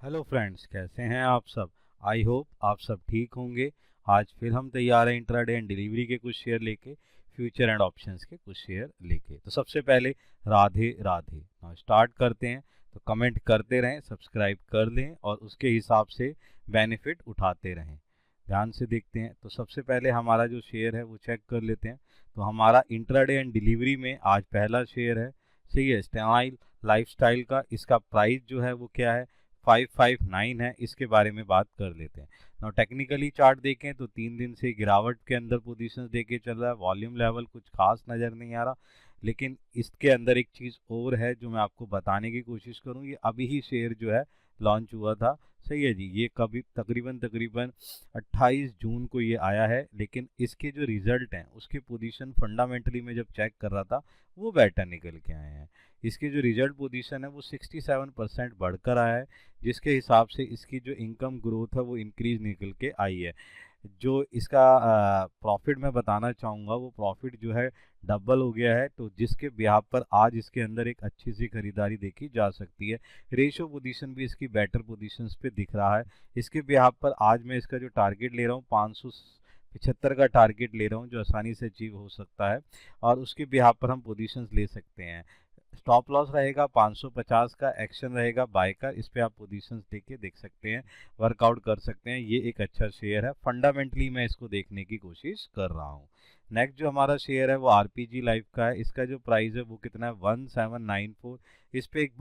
Hello friends, कैसे हैं आप सब। आई होप आप सब ठीक होंगे। आज फिर हम तैयार हैं इंट्राडे एंड डिलीवरी के कुछ शेयर लेके, फ्यूचर एंड ऑप्शंस के कुछ शेयर लेके। तो सबसे पहले राधे राधे। नाउ स्टार्ट करते हैं। तो कमेंट करते रहें, सब्सक्राइब कर लें और उसके हिसाब से बेनिफिट उठाते रहें। ध्यान से देखते हैं। तो सबसे पहले हमारा जो शेयर है वो चेक कर लेते हैं। तो हमारा इंट्राडे एंड डिलीवरी में आज पहला शेयर है, सही है, स्टाइल लाइफस्टाइल का। इसका प्राइस जो है वो क्या है, 559 है। इसके बारे में बात कर लेते हैं। नाउ टेक्निकली चार्ट देखें तो 3 दिन से गिरावट के अंदर पोजीशंस देके चल रहा है। वॉल्यूम लेवल कुछ खास नज़र नहीं आ रहा, लेकिन इसके अंदर एक चीज़ और है जो मैं आपको बताने की कोशिश करूँ। ये अभी ही शेयर जो है लॉन्च हुआ था, सही है जी। ये कभी तकरीबन तकरीबन 28 जून को ये आया है, लेकिन इसके जो रिजल्ट हैं उसके पोजीशन फंडामेंटली में जब चेक कर रहा था वो बेटर निकल के आए हैं। इसकी जो रिजल्ट पोजीशन है वो 67% बढ़कर आया है, जिसके हिसाब से इसकी जो इनकम ग्रोथ है वो इंक्रीज निकल के आई है। जो इसका प्रॉफिट मैं बताना चाहूँगा, वो प्रॉफिट जो है डबल हो गया है। तो जिसके ब्याह पर आज इसके अंदर एक अच्छी सी खरीदारी देखी जा सकती है। रेशो पोजीशन भी इसकी बेटर पोजीशंस पे दिख रहा है। इसके ब्याह पर आज मैं इसका जो टारगेट ले रहा हूँ 575 का टारगेट ले रहा हूँ, जो आसानी से अचीव हो सकता है और उसके ब्याह पर हम पोजीशंस ले सकते हैं। स्टॉप लॉस रहेगा 550 का, एक्शन रहेगा बाय का। इस पे आप पोजीशंस देख देख सकते हैं, वर्कआउट कर सकते हैं। ये एक अच्छा शेयर है, फंडामेंटली मैं इसको देखने की कोशिश कर रहा हूँ। नेक्स्ट जो हमारा शेयर है वो आरपीजी लाइफ का है। इसका जो प्राइस है वो कितना है, 1794। इस पे एक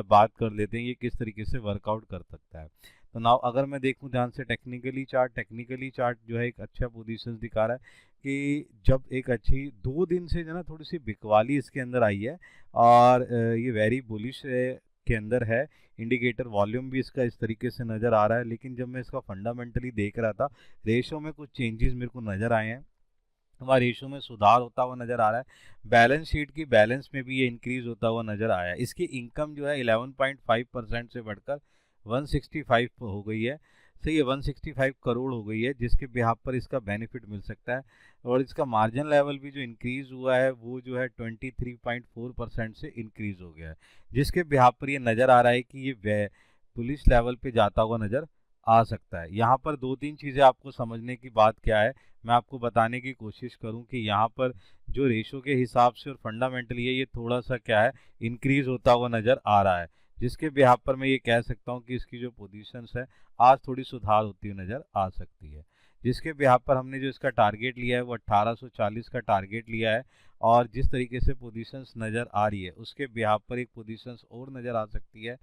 बात कर लेते हैं, ये किस तरीके से वर्कआउट कर सकता है। तो नाउ अगर मैं देखूं ध्यान से टेक्निकली चार्ट जो है एक अच्छा पोजीशन दिखा रहा है कि जब एक अच्छी 2 दिन से जो ना थोड़ी सी बिकवाली इसके अंदर आई है और ये वेरी बुलिश के अंदर है। इंडिकेटर वॉल्यूम भी इसका इस तरीके से नज़र आ रहा है, लेकिन जब मैं इसका फंडामेंटली देख रहा था, रेशो में कुछ चेंजेस मेरे को नज़र आए हैं। वहाँ रेशो में सुधार होता हुआ नज़र आ रहा है। बैलेंस शीट की बैलेंस में भी ये इंक्रीज होता हुआ नज़र आया है। इसकी इनकम जो है 11.5% से बढ़कर 165 हो गई है, सही है, 165 करोड़ हो गई है, जिसके बिहाफ पर इसका बेनिफिट मिल सकता है। और इसका मार्जिन लेवल भी जो इंक्रीज हुआ है वो जो है 23.4% से इंक्रीज हो गया है, जिसके बिहाफ पर ये नज़र आ रहा है कि ये पुलिस लेवल पे जाता हुआ नज़र आ सकता है। यहाँ पर 2-3 चीज़ें आपको समझने की बात क्या है, मैं आपको बताने की कोशिश करूं कि यहाँ पर जो रेशो के हिसाब से और फंडामेंटली है, ये थोड़ा सा क्या है, इंक्रीज होता हुआ नज़र आ रहा है, जिसके बिहाफ पर मैं ये कह सकता हूँ कि इसकी जो पोजीशंस है आज थोड़ी सुधार होती हुई नज़र आ सकती है। जिसके बिहाफ पर हमने जो इसका टारगेट लिया है वो 1840 का टारगेट लिया है। और जिस तरीके से पोजीशंस नज़र आ रही है उसके बिहाफ पर एक पोजीशंस और नज़र आ सकती है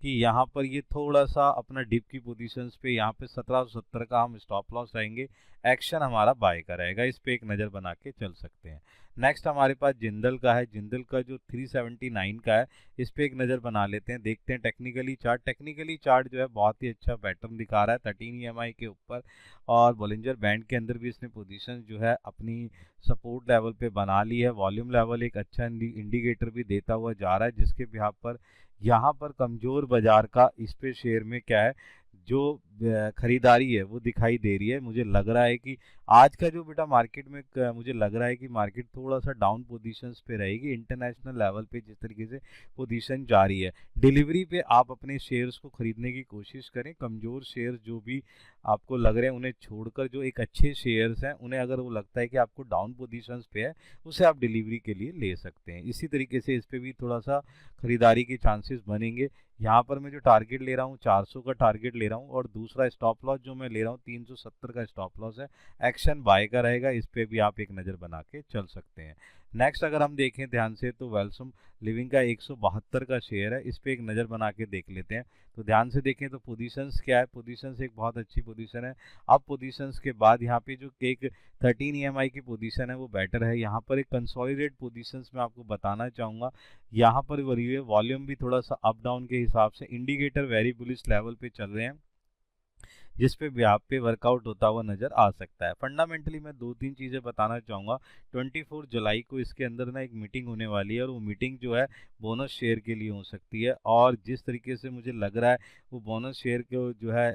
कि यहाँ पर ये थोड़ा सा अपना डिप की पोजीशंस पे, यहाँ पे 1770 का हम स्टॉप लॉस रहेंगे। एक्शन हमारा बाय का रहेगा, इस पे एक नज़र बना के चल सकते हैं। नेक्स्ट हमारे पास जिंदल का है। जिंदल का जो 379 का है, इस पे एक नज़र बना लेते हैं, देखते हैं टेक्निकली चार्ट जो है बहुत ही अच्छा पैटर्न दिखा रहा है 13 EMI के ऊपर। और बॉलिंजर बैंड के अंदर भी इसने पोजीशन जो है अपनी सपोर्ट लेवल पे बना ली है। वॉल्यूम लेवल एक अच्छा इंडिकेटर भी देता हुआ जा रहा है, जिसके बिहाफ पर यहाँ पर कमजोर बाजार का इस पे शेयर में क्या है, जो खरीदारी है वो दिखाई दे रही है। मुझे लग रहा है कि आज का जो बेटा मार्केट में मुझे लग रहा है कि मार्केट थोड़ा सा डाउन पोजीशंस पे रहेगी इंटरनेशनल लेवल पे, जिस तरीके से पोजीशन जा रही है। डिलीवरी पे आप अपने शेयर्स को खरीदने की कोशिश करें। कमजोर शेयर्स जो भी आपको लग रहे हैं उन्हें छोड़कर जो एक अच्छे शेयर्स हैं उन्हें अगर वो लगता है कि आपको डाउन पोजीशंस पे है, उसे आप डिलीवरी के लिए ले सकते हैं। इसी तरीके से इस पे भी थोड़ा सा खरीदारी के चांसेस बनेंगे। यहाँ पर मैं जो टारगेट ले रहा हूँ 400 का टारगेट ले रहा हूँ, और दूसरा स्टॉप लॉस जो मैं ले रहा हूँ 370 का स्टॉप लॉस है। एक्शन बाय का रहेगा, इस पे भी आप एक नज़र बना के चल सकते हैं। नेक्स्ट अगर हम देखें ध्यान से तो वेल्सम लिविंग का 172 का शेयर है, इस पे एक नज़र बना के देख लेते हैं। तो ध्यान से देखें तो पोजीशंस क्या है, पोजीशंस एक बहुत अच्छी पोजीशन है। अब पोजीशंस के बाद यहाँ पे जो एक 13 EMI की पोजीशन है वो बेटर है। यहाँ पर एक कंसोलिडेट पोजीशंस में आपको बताना चाहूँगा, यहाँ पर वॉल्यूम भी थोड़ा सा अप डाउन के हिसाब से, इंडिकेटर वेरी बुलिश लेवल पे चल रहे हैं, जिस पे भी आप पे वर्कआउट होता हुआ नजर आ सकता है। फंडामेंटली मैं 2-3 चीज़ें बताना चाहूँगा। 24 जुलाई को इसके अंदर ना एक मीटिंग होने वाली है, और वो मीटिंग जो है बोनस शेयर के लिए हो सकती है। और जिस तरीके से मुझे लग रहा है वो बोनस शेयर को जो है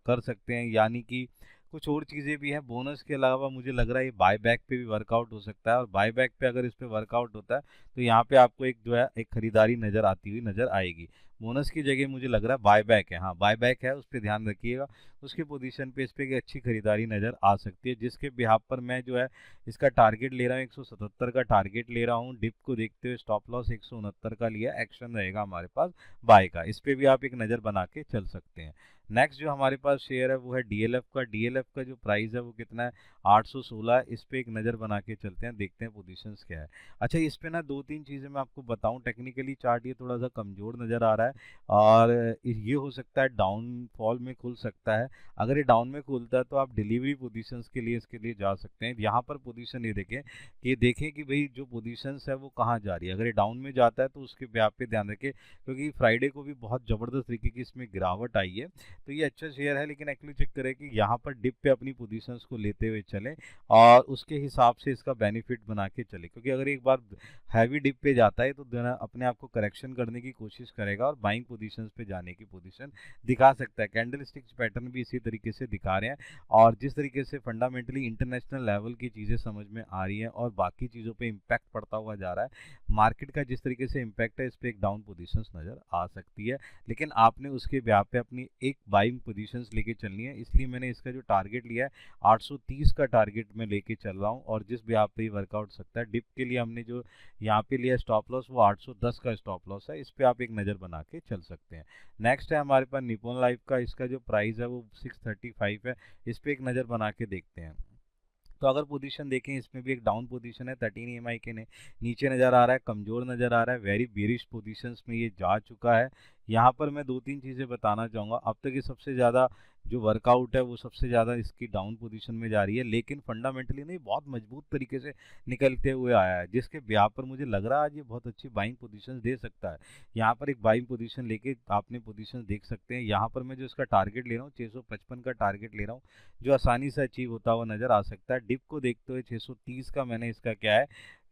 कर सकते हैं, यानी कि कुछ और चीज़ें भी हैं। बोनस के अलावा मुझे लग रहा है ये बाय बैक पे भी वर्कआउट हो सकता है, और बाय बैक पे अगर इस पे वर्कआउट होता है तो यहाँ पे आपको एक जो है एक खरीदारी नज़र आती हुई नज़र आएगी। बोनस की जगह मुझे लग रहा है बाय बैक है, हाँ बाय बैक है, उस पर ध्यान रखिएगा। उसकी पोजीशन पे इस पे एक अच्छी खरीदारी नज़र आ सकती है, जिसके बिहाफ पर मैं जो है इसका टारगेट ले रहा हूँ 177 का टारगेट ले रहा हूँ। डिप को देखते हुए स्टॉप लॉस 169 का लिया, एक्शन रहेगा हमारे पास बाय का। इस पे भी आप एक नज़र बना के चल सकते हैं। नेक्स्ट जो हमारे पास शेयर है वो है डीएलएफ का। डीएलएफ का जो प्राइस है वो कितना है, 816। इस पे एक नज़र बना के चलते हैं, देखते हैं पोजीशंस क्या है। अच्छा, इस पे ना दो तीन चीज़ें मैं आपको बताऊं। टेक्निकली चार्ट ये थोड़ा सा कमज़ोर नज़र आ रहा है, और ये हो सकता है डाउनफॉल में खुल सकता है। अगर ये डाउन में खुलता है तो आप डिलीवरी पोजीशंस के लिए इसके लिए जा सकते हैं। यहाँ पर पोजीशन ये देखें, कि देखें कि भाई जो पोजीशंस है वो कहाँ जा रही है। अगर ये डाउन में जाता है तो उसके ब्याप पे ध्यान रखें, क्योंकि फ्राइडे को भी बहुत ज़बरदस्त तरीके की इसमें गिरावट आई है। तो ये अच्छा शेयर है, लेकिन एक्चुअली चेक करें कि यहाँ पर डिप पे अपनी पोजीशंस को लेते हुए चलें, और उसके हिसाब से इसका बेनिफिट बना के चले। क्योंकि अगर एक बार हैवी डिप पे जाता है तो अपने आप को करेक्शन करने की कोशिश करेगा, और बाइंग पोजीशंस पे जाने की पोजीशन दिखा सकता है। कैंडल स्टिक्स पैटर्न भी इसी तरीके से दिखा रहे हैं, और जिस तरीके से फंडामेंटली इंटरनेशनल लेवल की चीज़ें समझ में आ रही हैं और बाकी चीज़ों पे इम्पैक्ट पड़ता हुआ जा रहा है, मार्केट का जिस तरीके से इम्पैक्ट है, इस पर एक डाउन पोजीशंस नज़र आ सकती है। लेकिन आपने उसके ब्याह पे अपनी एक बाइंग पोजीशंस लेके चलनी है। इसलिए मैंने इसका जो टारगेट लिया है 830 का टारगेट मैं लेके चल रहा हूँ, और जिस ब्याह पे ही वर्कआउट सकता है। डिप के लिए हमने जो यहाँ पे लिया स्टॉप लॉस वो 810 का स्टॉप लॉस है, इस पे आप एक नज़र बना के चल सकते हैं। नेक्स्ट है हमारे पास निप्पॉन लाइफ का। इसका जो प्राइस है वो 635 है, इस पे एक नज़र बना के देखते हैं। तो अगर पोजीशन देखें, इसमें भी एक डाउन पोजीशन है, 13 EMI के ने नीचे नज़र आ रहा है, कमज़ोर नज़र आ रहा है, वेरी बेरिश पोजीशंस में ये जा चुका है। यहाँ पर मैं दो तीन चीज़ें बताना चाहूँगा। अब तक ये सबसे ज़्यादा जो वर्कआउट है वो सबसे ज़्यादा इसकी डाउन पोजीशन में जा रही है, लेकिन फंडामेंटली नहीं, बहुत मजबूत तरीके से निकलते हुए आया है, जिसके ब्याह पर मुझे लग रहा है आज ये बहुत अच्छी बाइंग पोजीशन दे सकता है। यहाँ पर एक बाइंग पोजीशन लेके आपने पोजीशन देख सकते हैं। यहाँ पर मैं जो इसका टारगेट ले रहा हूँ 655 का टारगेट ले रहा हूँ, जो आसानी से अचीव होता हुआ नज़र आ सकता है। डिप को देखते हुए 630 का मैंने इसका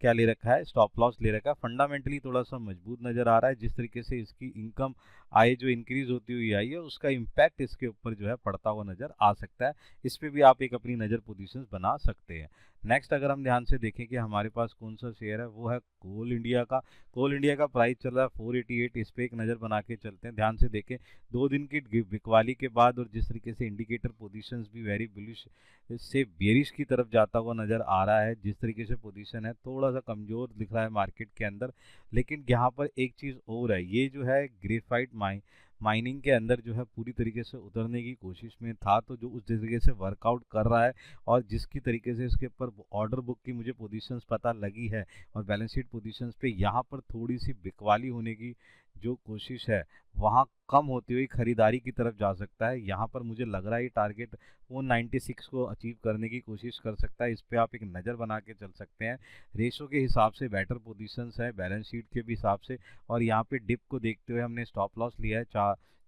क्या ले रखा है, स्टॉप लॉस ले रखा है। फंडामेंटली थोड़ा सा मजबूत नज़र आ रहा है। जिस तरीके से इसकी इनकम आय जो इंक्रीज होती हुई आई है, उसका इम्पैक्ट इसके ऊपर जो है पड़ता हुआ नज़र आ सकता है। इस पर भी आप एक अपनी नज़र पोजीशंस बना सकते हैं। नेक्स्ट अगर हम ध्यान से देखें कि हमारे पास कौन सा शेयर है, वो है कोल इंडिया का। कोल इंडिया का प्राइस चल रहा है 488, इस पर एक नज़र बना के चलते हैं। ध्यान से देखें, 2 दिन की बिकवाली के बाद और जिस तरीके से इंडिकेटर पोजीशंस भी वेरी बुलिश से बेरिश की तरफ जाता हुआ नज़र आ रहा है। जिस तरीके से पोजीशन है थोड़ा सा कमज़ोर दिख रहा है मार्केट के अंदर। लेकिन यहाँ पर एक चीज़ और है, ये जो है ग्रेफाइट माइनिंग के अंदर जो है पूरी तरीके से उतरने की कोशिश में था, तो जो उस तरीके से वर्कआउट कर रहा है, और जिसकी तरीके से इसके ऊपर ऑर्डर बुक की मुझे पोजीशंस पता लगी है, और बैलेंस शीट पोजीशंस पे यहाँ पर थोड़ी सी बिकवाली होने की जो कोशिश है, वहाँ कम होती हुई खरीदारी की तरफ जा सकता है। यहाँ पर मुझे लग रहा है ये टारगेट 196 को अचीव करने की कोशिश कर सकता है। इस पे आप एक नज़र बना के चल सकते हैं। रेशो के हिसाब से बेटर पोजीशंस है, बैलेंस शीट के भी हिसाब से, और यहाँ पे डिप को देखते हुए हमने स्टॉप लॉस लिया है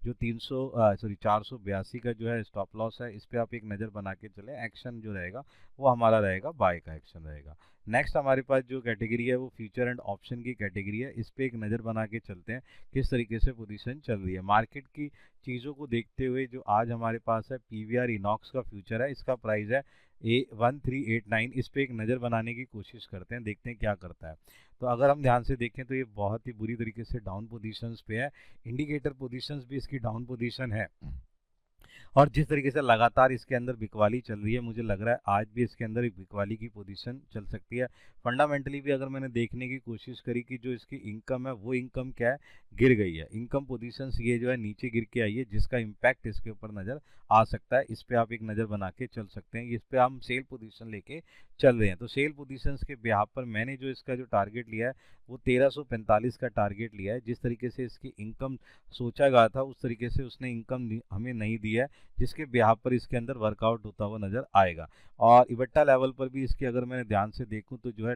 जो 482 का जो है स्टॉप लॉस है। इस पे आप एक नज़र बना के चले। एक्शन जो रहेगा वो हमारा रहेगा बाय का एक्शन रहेगा। नेक्स्ट हमारे पास जो कैटेगरी है वो फ्यूचर एंड ऑप्शन की कैटेगरी है। इस पे एक नज़र बना के चलते हैं किस तरीके से पोजीशन चल रही है मार्केट की चीज़ों को देखते हुए। जो आज हमारे पास है पीवीआर इनॉक्स का फ्यूचर है, इसका प्राइस है 1389। इस पे एक नज़र बनाने की कोशिश करते हैं, देखते हैं क्या करता है। तो अगर हम ध्यान से देखें तो ये बहुत ही बुरी तरीके से डाउन पोजीशंस पे है। इंडिकेटर पोजीशंस भी इसकी डाउन पोजीशन है, और जिस तरीके से लगातार इसके अंदर बिकवाली चल रही है, मुझे लग रहा है आज भी इसके अंदर एक बिकवाली की पोजीशन चल सकती है। फंडामेंटली भी अगर मैंने देखने की कोशिश करी कि जो इसकी इनकम है वो इनकम क्या है, गिर गई है। इनकम पोजीशंस ये जो है नीचे गिर के आई है, जिसका इम्पैक्ट इसके ऊपर नज़र आ सकता है। इस पर आप एक नज़र बना के चल सकते हैं। इस पर हम सेल पोजीशन लेके चल रहे हैं। तो सेल पोजीशंस के बिहाफ पर मैंने जो इसका जो टारगेट लिया है वो 1345 का टारगेट लिया है। जिस तरीके से इसकी इनकम सोचा गया था उस तरीके से उसने इनकम हमें नहीं दी है, जिसके बिहाफ पर इसके अंदर वर्कआउट होता हुआ नज़र आएगा। और इबट्टा लेवल पर भी इसकी अगर मैंने ध्यान से देखूं तो जो है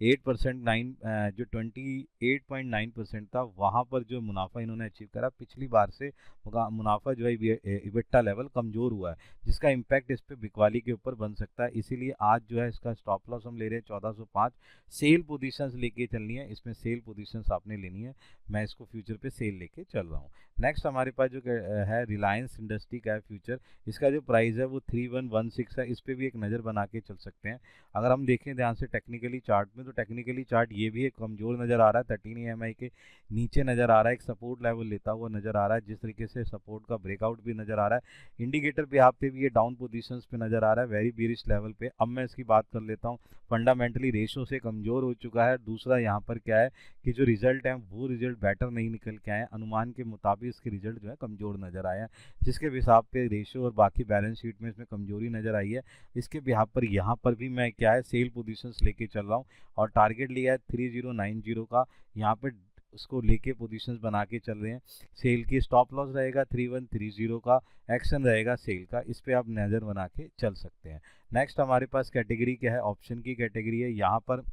8% जो 28.9% था वहाँ पर जो मुनाफा इन्होंने अचीव करा, पिछली बार से मुनाफा जो है इबिट्टा लेवल कमज़ोर हुआ है, जिसका इम्पैक्ट इस पे बिकवाली के ऊपर बन सकता है। इसीलिए आज जो है इसका स्टॉप लॉस हम ले रहे हैं 1405। सेल पोजीशंस लेके चलनी है, इसमें सेल पोजीशंस आपने लेनी है, मैं इसको फ्यूचर पे सेल लेके चल रहा हूँ। नेक्स्ट हमारे पास जो है रिलायंस इंडस्ट्री का है फ्यूचर, इसका जो प्राइस है वो 3116 है, इस पर भी एक नज़र बना के चल सकते हैं। अगर हम देखें ध्यान से टेक्निकली चार्ट में, तो टेक्निकली चार्ट ये भी एक कमज़ोर नज़र आ रहा है, 13 EMI के नीचे नज़र आ रहा है, एक सपोर्ट लेवल लेता हुआ नज़र आ रहा है, जिस तरीके से सपोर्ट का ब्रेकआउट भी नज़र आ रहा है। इंडिकेटर पे यहाँ पे भी ये डाउन पोजीशंस पे नज़र आ रहा है, वेरी बेरिश लेवल पे। अब मैं इसकी बात कर लेता हूँ, फंडामेंटली रेशो से कमज़ोर हो चुका है। दूसरा यहाँ पर क्या है कि जो रिजल्ट हैं वो रिजल्ट बेटर नहीं निकल के आए, अनुमान के मुताबिक इसके रिजल्ट जो है कमज़ोर नज़र आए हैं, जिसके हिसाब पे रेशो और बाकी बैलेंस शीट में इसमें कमजोरी नज़र आई है। इसके बिहाफ पर यहाँ पर भी मैं क्या है सेल पोजीशंस लेके चल रहा हूँ और टारगेट लिया है 3090 का, यहाँ पे उसको लेके पोजीशंस बना के चल रहे हैं। सेल की स्टॉप लॉस रहेगा 3130 का, एक्शन रहेगा सेल का, इस पे आप नज़र बना के चल सकते हैं। नेक्स्ट हमारे पास कैटेगरी क्या है, ऑप्शन की कैटेगरी है। यहाँ पर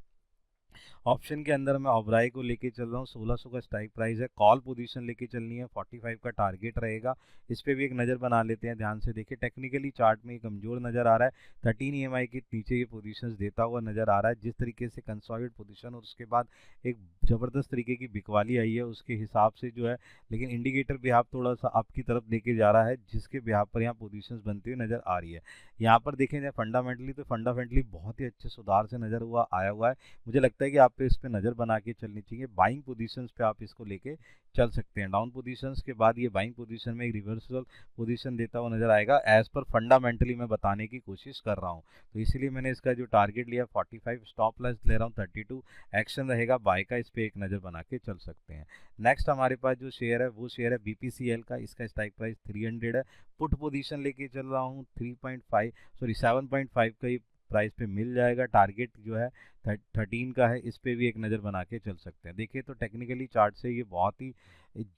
ऑप्शन के अंदर मैं ओबराई को लेके चल रहा हूँ, 1600 का स्ट्राइक प्राइस है, कॉल पोजीशन लेके चलनी है, 45 का टारगेट रहेगा। इस पे भी एक नज़र बना लेते हैं, ध्यान से देखिए टेक्निकली चार्ट में ये कमजोर नज़र आ रहा है, 13 EMI के नीचे ये पोजीशंस देता हुआ नज़र आ रहा है। जिस तरीके से कंसोलिडेट पोजीशन और उसके बाद एक ज़बरदस्त तरीके की बिकवाली आई है उसके हिसाब से जो है, लेकिन इंडिकेटर बिहाफ थोड़ा सा आपकी तरफ लेके जा रहा है, जिसके बिहाफ पर यहाँ पोजीशंस बनती हुई नज़र आ रही है। यहाँ पर देखें जाए फंडामेंटली, तो फंडामेंटली बहुत ही अच्छे सुधार से नज़र आया हुआ है। मुझे लगता है कि आप पे इस पे नज़र बना के चलनी चाहिए। बाइंग पोजीशंस पे आप इसको लेके चल सकते हैं। डाउन पोजीशंस के बाद ये बाइंग पोजीशन में एक रिवर्सल पोजीशन देता हुआ नज़र आएगा, एज पर फंडामेंटली मैं बताने की कोशिश कर रहा हूँ। तो इसीलिए मैंने इसका जो टारगेट लिया 45, स्टॉप लॉस ले रहा हूँ 32, एक्शन रहेगा बाय का, इस पर एक नज़र बना के चल सकते हैं। नेक्स्ट हमारे पास जो शेयर है वो शेयर है BPCL का, इसका स्ट्राइक प्राइस 300 है, पुट पोजीशन लेके चल रहा हूँ 7.5 का ही प्राइस पे मिल जाएगा। टारगेट जो है 13 का है, इस पे भी एक नज़र बना के चल सकते हैं। देखिए तो टेक्निकली चार्ट से ये बहुत ही,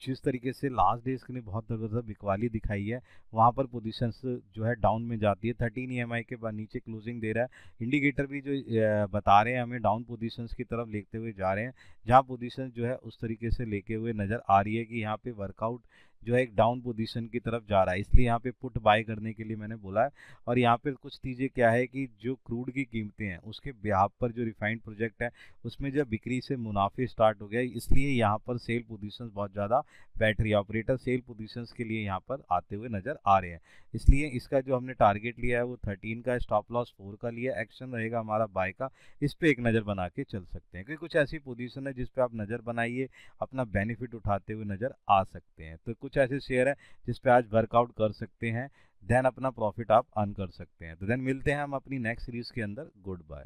जिस तरीके से लास्ट डेज के लिए बहुत ज़बरदस्त बिकवाली दिखाई है, वहाँ पर पोजीशंस जो है डाउन में जाती है। 13 EMI के बाद नीचे क्लोजिंग दे रहा है। इंडिकेटर भी जो बता रहे हैं हमें डाउन पोजीशंस की तरफ लेते हुए जा रहे हैं, जहाँ पोजीशन जो है उस तरीके से लेके हुए नज़र आ रही है कि यहाँ पे वर्कआउट जो है एक डाउन पोजीशन की तरफ जा रहा है, इसलिए यहाँ पे पुट बाय करने के लिए मैंने बोला है। और यहाँ पे कुछ चीज़ें क्या है कि जो क्रूड की कीमतें हैं उसके बिहाफ पर जो रिफाइंड प्रोजेक्ट है उसमें जब बिक्री से मुनाफे स्टार्ट हो गया, इसलिए यहाँ पर सेल पोजीशंस बहुत ज़्यादा बैटरी ऑपरेटर सेल पोजीशंस के लिए यहाँ पर आते हुए नज़र आ रहे हैं। इसलिए इसका जो हमने टारगेट लिया है वो 13 का, स्टॉप लॉस 4 का लिया, एक्शन रहेगा हमारा बाय का, इस पर एक नज़र बना के चल सकते हैं। क्योंकि कुछ ऐसी पोजीशन है जिस पे आप नज़र बनाइए, अपना बेनिफिट उठाते हुए नज़र आ सकते हैं। तो कुछ ऐसे शेयर है जिस पे आज वर्कआउट कर सकते हैं, देन अपना प्रॉफिट आप अर्न कर सकते हैं। तो देन मिलते हैं हम अपनी नेक्स्ट सीरीज के अंदर। Good bye.